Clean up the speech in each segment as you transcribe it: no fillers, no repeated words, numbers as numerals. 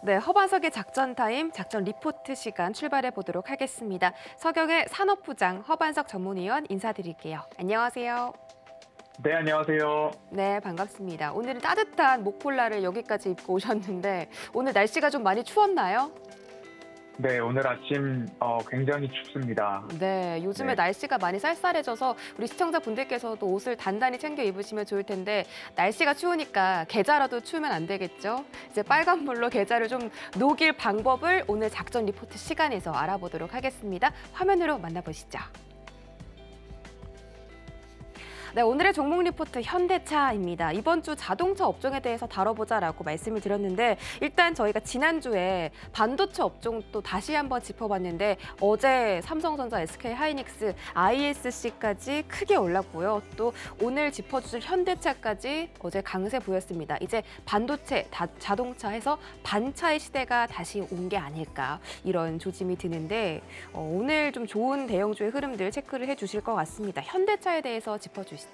네, 허반석의 작전 타임, 작전 리포트 시간 출발해 보도록 하겠습니다. 서경의 산업부장 허반석 전문위원 인사드릴게요. 안녕하세요. 네, 안녕하세요. 네, 반갑습니다. 오늘은 따뜻한 목폴라를 여기까지 입고 오셨는데 오늘 날씨가 좀 많이 추웠나요? 네, 오늘 아침 굉장히 춥습니다. 네, 요즘에 네. 날씨가 많이 쌀쌀해져서 우리 시청자분들께서도 옷을 단단히 챙겨 입으시면 좋을 텐데 날씨가 추우니까 계좌라도 추우면 안 되겠죠? 이제 빨간불로 계좌를 좀 녹일 방법을 오늘 작전 리포트 시간에서 알아보도록 하겠습니다. 화면으로 만나보시죠. 네, 오늘의 종목 리포트 현대차입니다. 이번 주 자동차 업종에 대해서 다뤄보자라고 말씀을 드렸는데 일단 저희가 지난주에 반도체 업종 또 다시 한번 짚어봤는데 어제 삼성전자, SK하이닉스, ISC까지 크게 올랐고요. 또 오늘 짚어주실 현대차까지 어제 강세 보였습니다. 이제 반도체, 자동차에서 반차의 시대가 다시 온 게 아닐까 이런 조짐이 드는데 오늘 좀 좋은 대형주의 흐름들 체크를 해주실 것 같습니다. 현대차에 대해서 짚어주시죠.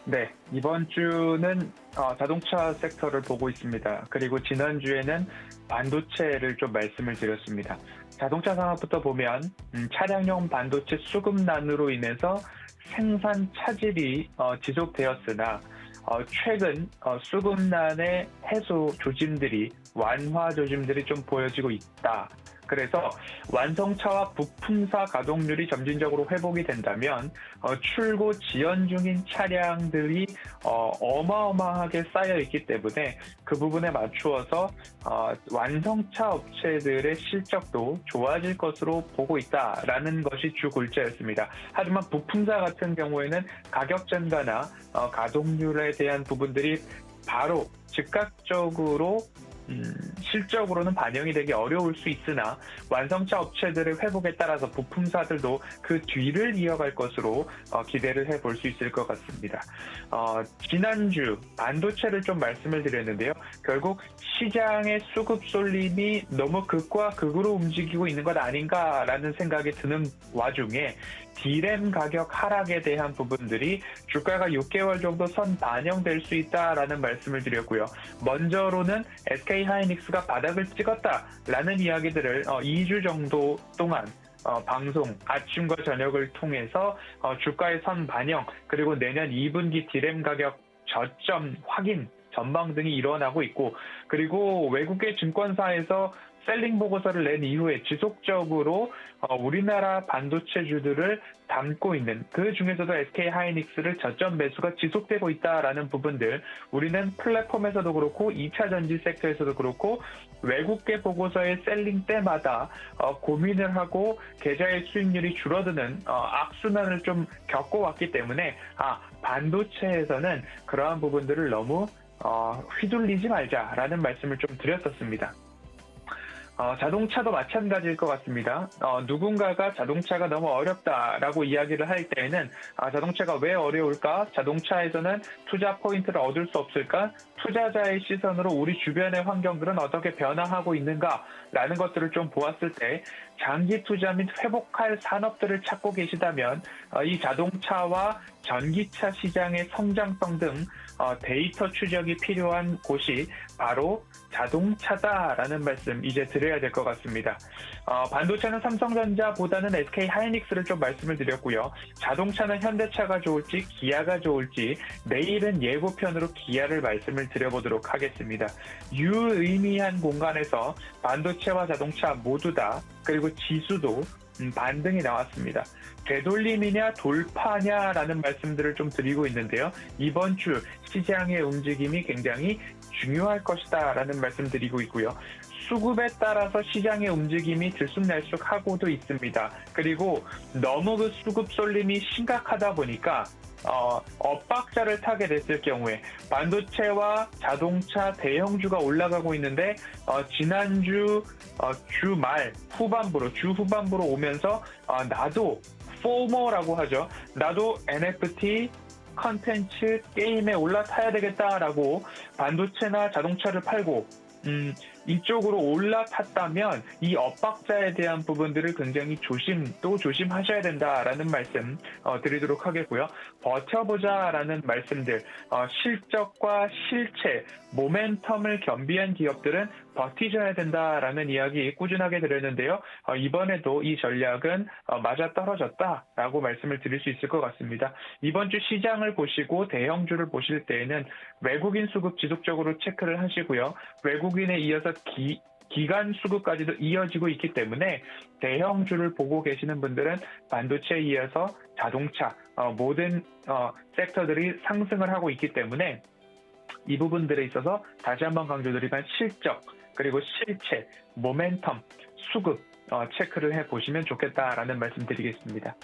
네, 이번 주는 자동차 섹터를 보고 있습니다. 그리고 지난주에는 반도체를 좀 말씀을 드렸습니다. 자동차 산업부터 보면 차량용 반도체 수급난으로 인해서 생산 차질이 지속되었으나 최근 수급난의 해소 조짐들이 완화 조짐들이 좀 보여지고 있다. 그래서 완성차와 부품사 가동률이 점진적으로 회복이 된다면 출고 지연 중인 차량들이 어마어마하게 쌓여 있기 때문에 그 부분에 맞추어서 완성차 업체들의 실적도 좋아질 것으로 보고 있다라는 것이 주 골자였습니다. 하지만 부품사 같은 경우에는 가격 전가나 가동률에 대한 부분들이 바로 즉각적으로 실적으로는 반영이 되기 어려울 수 있으나 완성차 업체들의 회복에 따라서 부품사들도 그 뒤를 이어갈 것으로 기대를 해볼 수 있을 것 같습니다. 지난주 반도체를 좀 말씀을 드렸는데요. 결국 시장의 수급 쏠림이 너무 극과 극으로 움직이고 있는 것 아닌가라는 생각이 드는 와중에 D램 가격 하락에 대한 부분들이 주가가 6개월 정도 선 반영될 수 있다라는 말씀을 드렸고요. 먼저로는 SK하이닉스가 바닥을 찍었다라는 이야기들을 2주 정도 동안 방송 아침과 저녁을 통해서 주가의 선 반영 그리고 내년 2분기 D램 가격 저점 확인 전망 등이 일어나고 있고 그리고 외국의 증권사에서 셀링 보고서를 낸 이후에 지속적으로 우리나라 반도체주들을 담고 있는 그 중에서도 SK하이닉스를 저점 매수가 지속되고 있다라는 부분들 우리는 플랫폼에서도 그렇고 2차 전지 섹터에서도 그렇고 외국계 보고서의 셀링 때마다 고민을 하고 계좌의 수익률이 줄어드는 악순환을 좀 겪어왔기 때문에 반도체에서는 그러한 부분들을 너무 휘둘리지 말자라는 말씀을 좀 드렸었습니다. 자동차도 마찬가지일 것 같습니다. 누군가가 자동차가 너무 어렵다라고 이야기를 할 때에는 자동차가 왜 어려울까? 자동차에서는 투자 포인트를 얻을 수 없을까? 투자자의 시선으로 우리 주변의 환경들은 어떻게 변화하고 있는가라는 것들을 좀 보았을 때 장기 투자 및 회복할 산업들을 찾고 계시다면 이 자동차와 전기차 시장의 성장성 등 데이터 추적이 필요한 곳이 바로 자동차다라는 말씀 이제 드려야 될 것 같습니다. 반도체는 삼성전자보다는 SK하이닉스를 좀 말씀을 드렸고요. 자동차는 현대차가 좋을지 기아가 좋을지 내일은 예고편으로 기아를 말씀을 드려보도록 하겠습니다. 유의미한 공간에서 반도체와 자동차 모두 다 그리고 지수도 반등이 나왔습니다. 되돌림이냐 돌파냐라는 말씀들을 좀 드리고 있는데요. 이번 주 시장의 움직임이 굉장히 중요할 것이다라는 말씀 드리고 있고요. 수급에 따라서 시장의 움직임이 들쑥날쑥하고도 있습니다. 그리고 너무 그 수급 쏠림이 심각하다 보니까 엇박자를 타게 됐을 경우에 반도체와 자동차 대형주가 올라가고 있는데 지난주 주말 주 후반부로 오면서 나도 포머라고 하죠. 나도 NFT 컨텐츠 게임에 올라타야 되겠다라고 반도체나 자동차를 팔고 이쪽으로 올라탔다면 이 엇박자에 대한 부분들을 굉장히 조심하셔야 된다라는 말씀 드리도록 하겠고요. 버텨보자라는 말씀들, 실적과 실체, 모멘텀을 겸비한 기업들은 버티셔야 된다라는 이야기 꾸준하게 드렸는데요. 이번에도 이 전략은 맞아떨어졌다라고 말씀을 드릴 수 있을 것 같습니다. 이번 주 시장을 보시고 대형주를 보실 때에는 외국인 수급 지속적으로 체크를 하시고요. 외국인에 이어서 기관 수급까지도 이어지고 있기 때문에 대형주를 보고 계시는 분들은 반도체에 이어서 자동차, 모든 섹터들이 상승을 하고 있기 때문에 이 부분들에 있어서 다시 한번 강조드리면 실적, 그리고 실체, 모멘텀, 수급 체크를 해보시면 좋겠다라는 말씀 드리겠습니다.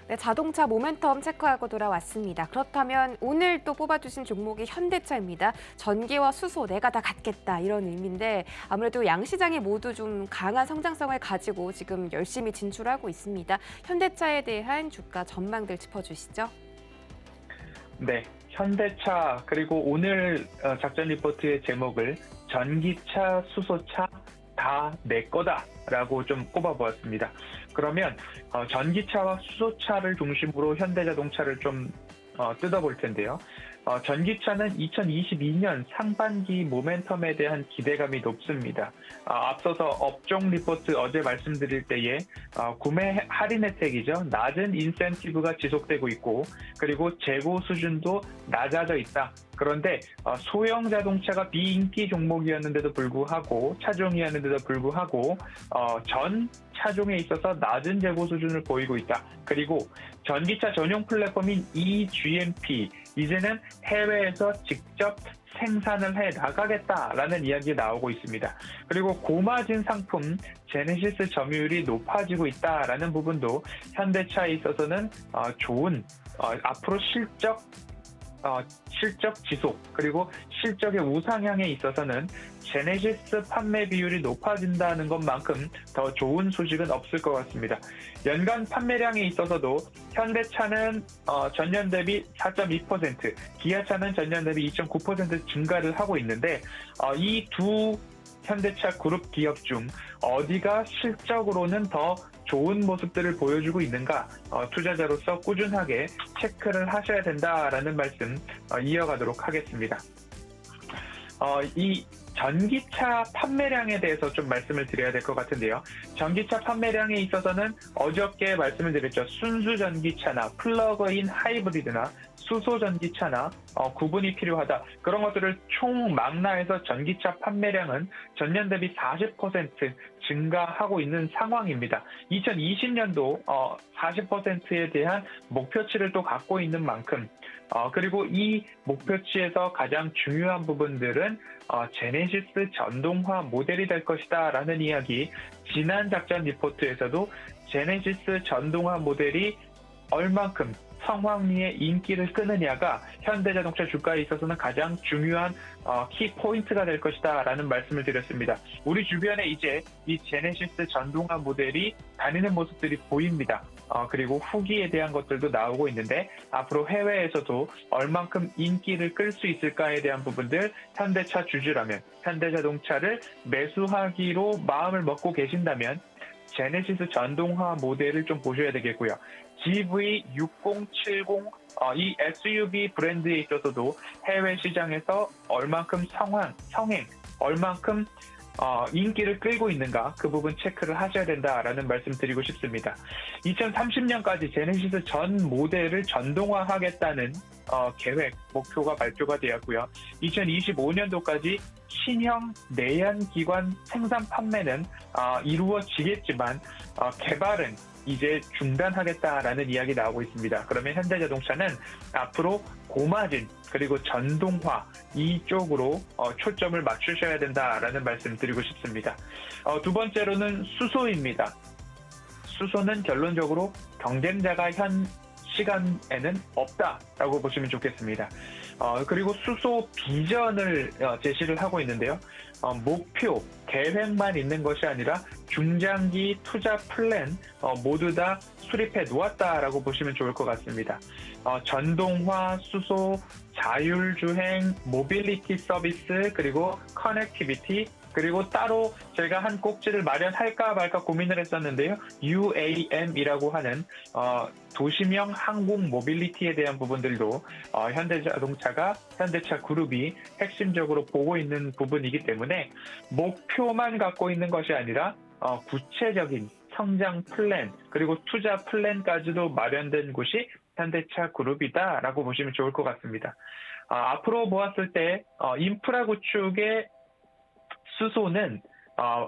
네, 자동차 모멘텀 체크하고 돌아왔습니다. 그렇다면 오늘 또 뽑아주신 종목이 현대차입니다. 전기와 수소 내가 다 갖겠다 이런 의미인데 아무래도 양시장이 모두 좀 강한 성장성을 가지고 지금 열심히 진출하고 있습니다. 현대차에 대한 주가 전망들 짚어주시죠. 네, 현대차 그리고 오늘 작전 리포트의 제목을 전기차, 수소차 다 내 거다라고 좀 꼽아보았습니다. 그러면 전기차와 수소차를 중심으로 현대자동차를 좀 뜯어볼 텐데요. 전기차는 2022년 상반기 모멘텀에 대한 기대감이 높습니다. 앞서서 업종 리포트 어제 말씀드릴 때에 구매 할인 혜택이죠. 낮은 인센티브가 지속되고 있고 그리고 재고 수준도 낮아져 있다. 그런데 소형 자동차가 비인기 종목이었는데도 불구하고 차종이었는데도 불구하고 전 차종에 있어서 낮은 재고 수준을 보이고 있다. 그리고 전기차 전용 플랫폼인 eGMP 이제는 해외에서 직접 생산을 해 나가겠다라는 이야기 나오고 있습니다. 그리고 고마진 상품 제네시스 점유율이 높아지고 있다라는 부분도 현대차에 있어서는 좋은 앞으로 실적 지속 그리고 실적의 우상향에 있어서는 제네시스 판매 비율이 높아진다는 것만큼 더 좋은 소식은 없을 것 같습니다. 연간 판매량에 있어서도 현대차는 전년 대비 4.2%, 기아차는 전년 대비 2.9% 증가를 하고 있는데 이 두 현대차 그룹 기업 중 어디가 실적으로는 더 좋은 모습들을 보여주고 있는가 투자자로서 꾸준하게 체크를 하셔야 된다라는 말씀 이어가도록 하겠습니다. 이 전기차 판매량에 대해서 좀 말씀을 드려야 될 것 같은데요. 전기차 판매량에 있어서는 어저께 말씀을 드렸죠. 순수 전기차나 플러그인 하이브리드나 수소 전기차나 구분이 필요하다. 그런 것들을 총망라해서 전기차 판매량은 전년 대비 40% 증가하고 있는 상황입니다. 2020년도 40%에 대한 목표치를 또 갖고 있는 만큼 그리고 이 목표치에서 가장 중요한 부분들은 제네시스 전동화 모델이 될 것이다 라는 이야기 지난 작전 리포트에서도 제네시스 전동화 모델이 얼만큼 성황리의 인기를 끄느냐가 현대자동차 주가에 있어서는 가장 중요한 키포인트가 될 것이다 라는 말씀을 드렸습니다. 우리 주변에 이제 이 제네시스 전동화 모델이 다니는 모습들이 보입니다. 그리고 후기에 대한 것들도 나오고 있는데 앞으로 해외에서도 얼만큼 인기를 끌 수 있을까에 대한 부분들 현대차 주주라면 현대자동차를 매수하기로 마음을 먹고 계신다면 제네시스 전동화 모델을 좀 보셔야 되겠고요. GV6070 이 SUV 브랜드에 있어서도 해외 시장에서 얼만큼 성행, 얼만큼 인기를 끌고 있는가 그 부분 체크를 하셔야 된다라는 말씀 드리고 싶습니다. 2030년까지 제네시스 전 모델을 전동화하겠다는 계획, 목표가 발표가 되었고요. 2025년도까지 신형 내연기관 생산 판매는 이루어지겠지만 개발은 이제 중단하겠다라는 이야기 나오고 있습니다. 그러면 현대자동차는 앞으로 고마진 그리고 전동화 이쪽으로 초점을 맞추셔야 된다라는 말씀 드리고 싶습니다. 두 번째로는 수소입니다. 수소는 결론적으로 경쟁자가 현 시간에는 없다라고 보시면 좋겠습니다. 그리고 수소 비전을 제시를 하고 있는데요. 목표, 계획만 있는 것이 아니라 중장기 투자 플랜 모두 다 수립해 놓았다라고 보시면 좋을 것 같습니다. 전동화, 수소, 자율주행, 모빌리티 서비스, 그리고 커넥티비티, 그리고 따로 제가 한 꼭지를 마련할까 말까 고민을 했었는데요. UAM이라고 하는 도시명 항공 모빌리티에 대한 부분들도 현대차 그룹이 핵심적으로 보고 있는 부분이기 때문에 목표만 갖고 있는 것이 아니라 구체적인 성장 플랜 그리고 투자 플랜까지도 마련된 곳이 현대차 그룹이다라고 보시면 좋을 것 같습니다. 앞으로 보았을 때 인프라 구축의 수소는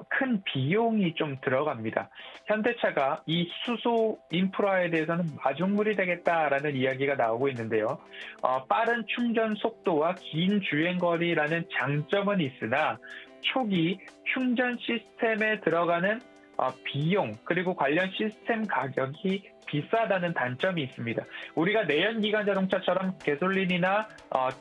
큰 비용이 좀 들어갑니다. 현대차가 이 수소 인프라에 대해서는 마중물이 되겠다라는 이야기가 나오고 있는데요. 빠른 충전 속도와 긴 주행거리라는 장점은 있으나 초기 충전 시스템에 들어가는 비용 그리고 관련 시스템 가격이 비싸다는 단점이 있습니다. 우리가 내연기관 자동차처럼 가솔린이나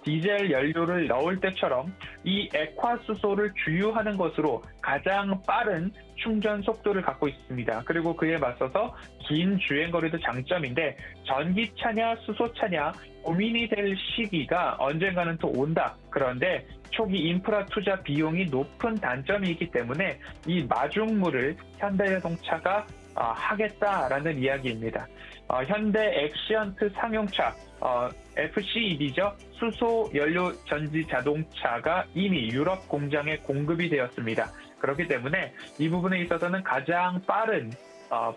디젤 연료를 넣을 때처럼 이 액화수소를 주유하는 것으로 가장 빠른 충전 속도를 갖고 있습니다. 그리고 그에 맞서서 긴 주행거리도 장점인데 전기차냐 수소차냐 고민이 될 시기가 언젠가는 또 온다. 그런데 초기 인프라 투자 비용이 높은 단점이 있기 때문에 이 마중물을 현대자동차가 하겠다라는 이야기입니다. 현대 엑시언트 상용차 FCEV죠. 수소 연료 전지 자동차가 이미 유럽 공장에 공급이 되었습니다. 그렇기 때문에 이 부분에 있어서는 가장 빠른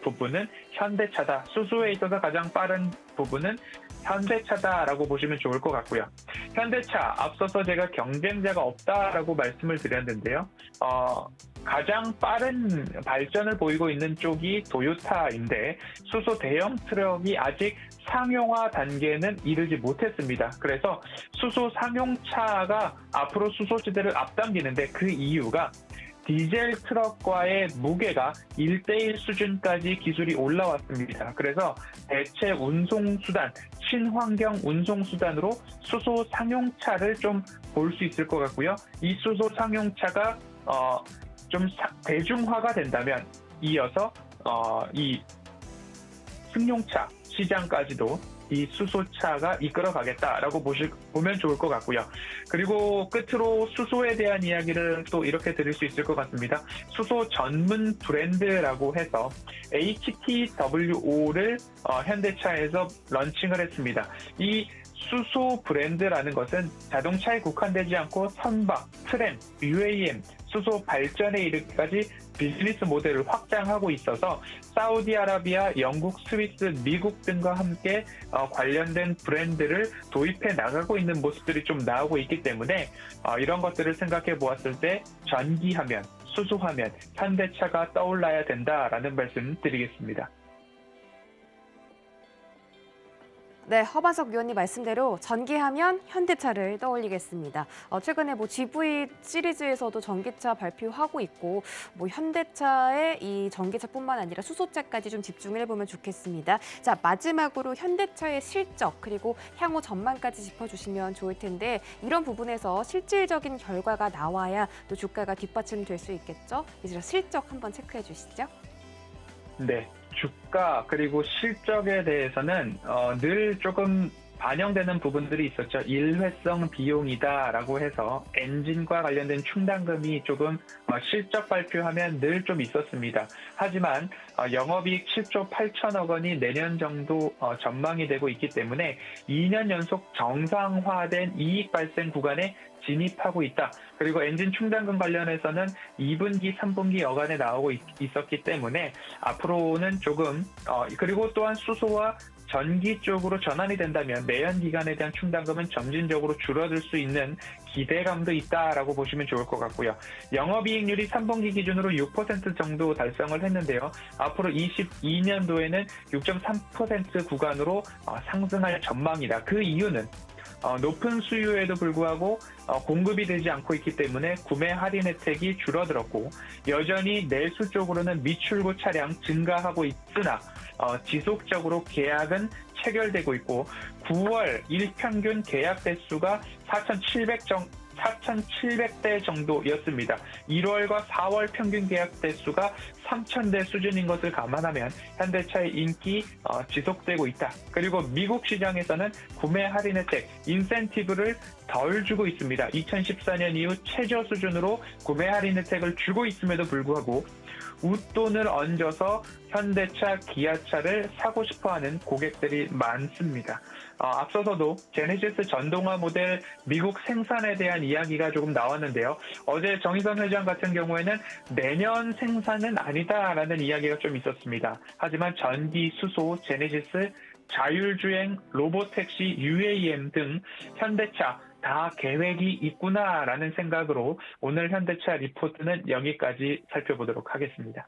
부분은 현대차다. 수소에 있어서 가장 빠른 부분은 현대차다라고 보시면 좋을 것 같고요. 현대차 앞서서 제가 경쟁자가 없다라고 말씀을 드렸는데요. 가장 빠른 발전을 보이고 있는 쪽이 도요타인데 수소 대형 트럭이 아직 상용화 단계는 이르지 못했습니다. 그래서 수소 상용차가 앞으로 수소 시대를 앞당기는데 그 이유가 디젤 트럭과의 무게가 1대1 수준까지 기술이 올라왔습니다. 그래서 대체 운송수단, 친환경 운송수단으로 수소 상용차를 좀 볼 수 있을 것 같고요. 이 수소 상용차가 좀 대중화가 된다면 이어서 이 승용차 시장까지도 이 수소차가 이끌어가겠다라고 보면 좋을 것 같고요. 그리고 끝으로 수소에 대한 이야기를 또 이렇게 드릴 수 있을 것 같습니다. 수소 전문 브랜드라고 해서 HTWO를 현대차에서 런칭을 했습니다. 이 수소 브랜드라는 것은 자동차에 국한되지 않고 선박, 트램, UAM, 수소 발전에 이르기까지 비즈니스 모델을 확장하고 있어서 사우디아라비아, 영국, 스위스, 미국 등과 함께 관련된 브랜드를 도입해 나가고 있는 모습들이 좀 나오고 있기 때문에 이런 것들을 생각해 보았을 때 전기하면, 수소하면 현대차가 떠올라야 된다라는 말씀 드리겠습니다. 네, 허반석 위원님 말씀대로 전기하면 현대차를 떠올리겠습니다. 최근에 GV 시리즈에서도 전기차 발표하고 있고 현대차의 이 전기차뿐만 아니라 수소차까지 좀 집중을 해보면 좋겠습니다. 자, 마지막으로 현대차의 실적 그리고 향후 전망까지 짚어주시면 좋을 텐데 이런 부분에서 실질적인 결과가 나와야 또 주가가 뒷받침될 수 있겠죠? 이제 실적 한번 체크해 주시죠. 네. 주가 그리고 실적에 대해서는 늘 조금 반영되는 부분들이 있었죠. 일회성 비용이다라고 해서 엔진과 관련된 충당금이 조금 실적 발표하면 늘 좀 있었습니다. 하지만 영업이익 7조 8천억 원이 내년 정도 전망이 되고 있기 때문에 2년 연속 정상화된 이익 발생 구간에 진입하고 있다. 그리고 엔진 충당금 관련해서는 2분기, 3분기 여간에 나오고 있었기 때문에 앞으로는 조금 그리고 또한 수소와 전기 쪽으로 전환이 된다면 내연기관에 대한 충당금은 점진적으로 줄어들 수 있는 기대감도 있다라고 보시면 좋을 것 같고요. 영업이익률이 3분기 기준으로 6% 정도 달성을 했는데요. 앞으로 22년도에는 6.3% 구간으로 상승할 전망이다. 그 이유는 높은 수요에도 불구하고 공급이 되지 않고 있기 때문에 구매 할인 혜택이 줄어들었고 여전히 내수 쪽으로는 미출고 차량 증가하고 있으나 지속적으로 계약은 체결되고 있고 9월 일평균 계약 대수가 4,700대 정도였습니다. 1월과 4월 평균 계약 대수가 3,000대 수준인 것을 감안하면 현대차의 인기 지속되고 있다. 그리고 미국 시장에서는 구매 할인 혜택, 인센티브를 덜 주고 있습니다. 2014년 이후 최저 수준으로 구매 할인 혜택을 주고 있음에도 불구하고 웃돈을 얹어서 현대차, 기아차를 사고 싶어하는 고객들이 많습니다. 앞서서도 제네시스 전동화 모델 미국 생산에 대한 이야기가 조금 나왔는데요. 어제 정의선 회장 같은 경우에는 내년 생산은 아니다라는 이야기가 좀 있었습니다. 하지만 전기, 수소, 제네시스, 자율주행, 로보택시, UAM 등 현대차 다 계획이 있구나라는 생각으로 오늘 현대차 리포트는 여기까지 살펴보도록 하겠습니다.